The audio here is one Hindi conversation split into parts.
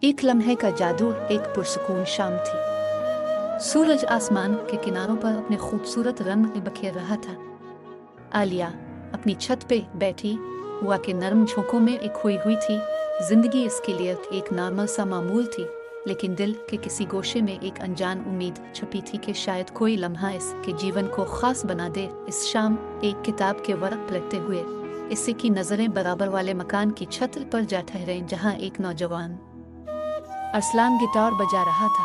एक लम्हे का जादू। एक पुरसुकून शाम थी। सूरज आसमान के किनारों पर अपने खूबसूरत रंग में बखेर रहा था। आलिया अपनी छत पे बैठी हुआ के नरम झोंकों में एक खोई हुई थी। जिंदगी इसके लिए एक नॉर्मल सा मामूल थी, लेकिन दिल के किसी गोशे में एक अनजान उम्मीद छुपी थी कि शायद कोई लम्हा इसके जीवन को खास बना दे। इस शाम एक किताब के वर्क पलटते हुए इसे की नजरें बराबर वाले मकान की छत पर जा ठहरे, जहां एक नौजवान अरसलान गिटार बजा रहा था।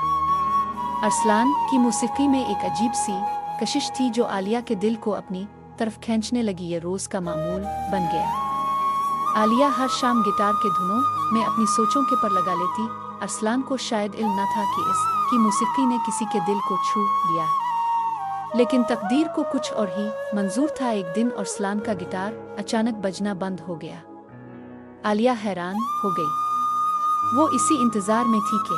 अरसलान की मौसीकी में एक अजीब सी कशिश थी जो आलिया के दिल को अपनी तरफ खींचने लगी। ये रोज का मामूल बन गया। आलिया हर शाम गिटार के धुनों में अपनी सोचों के पर लगा लेती। अरसलान को शायद इल्म न था कि इसकी मौसीकी ने किसी के दिल को छू लिया है, लेकिन तकदीर को कुछ और ही मंजूर था। एक दिन अरसलान का गिटार अचानक बजना बंद हो गया। आलिया हैरान हो गई। वो इसी इंतजार में थी कि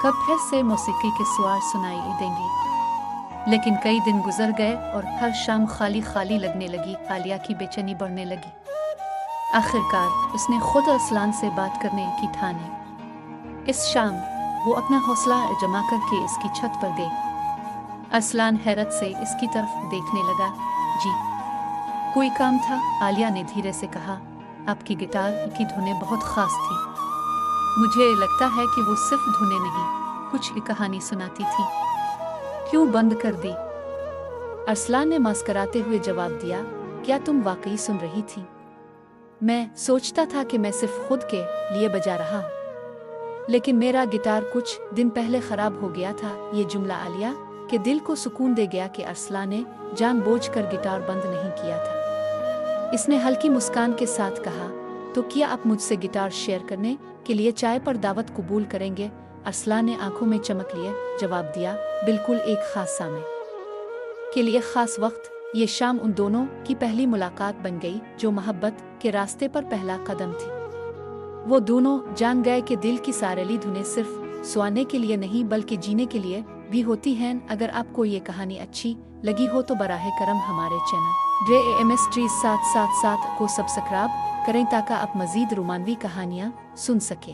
कब फिर से मौसीकी के स्वर सुनाई देंगे, लेकिन कई दिन गुजर गए और हर शाम खाली खाली लगने लगी। आलिया की बेचैनी बढ़ने लगी। आखिरकार उसने खुद अरसलान से बात करने की ठानी। इस शाम वो अपना हौसला जमा करके इसकी छत पर गई। अरसलान हैरत से इसकी तरफ देखने लगा। जी, कोई काम था? आलिया ने धीरे से कहा। आपकी गिटार की धुनें बहुत खास थी। मुझे लगता है कि वो सिर्फ धुनें नहीं, कुछ एक कहानी सुनाती थी। क्यों बंद कर दी? अरसलान ने मुस्कुराते हुए जवाब दिया। क्या तुम वाकई सुन रही थी? मैं सोचता था कि मैं सिर्फ खुद के लिए बजा रहा हूँ, लेकिन मेरा गिटार कुछ दिन पहले खराब हो गया था। ये जुमला आलिया के दिल को सुकून दे गया कि अरसलान ने जानबूझकर गिटार बंद नहीं किया था। इसने हल्की मुस्कान के साथ कहा, तो क्या आप मुझसे गिटार शेयर करने के लिए चाय पर दावत कबूल करेंगे? अरसलान ने आंखों में चमक लिए जवाब दिया, बिल्कुल, एक खास समय के लिए खास वक्त। ये शाम उन दोनों की पहली मुलाकात बन गई, जो मोहब्बत के रास्ते पर पहला कदम थी। वो दोनों जान गए कि दिल की सारेली धुनें सिर्फ सुनाने के लिए नहीं बल्कि जीने के लिए भी होती हैं। अगर आपको ये कहानी अच्छी लगी हो तो बराहे करम हमारे चैनल DAMS 777 को सब्सक्राइब करें ताकि आप मजीद रोमानवी कहानियाँ सुन सके।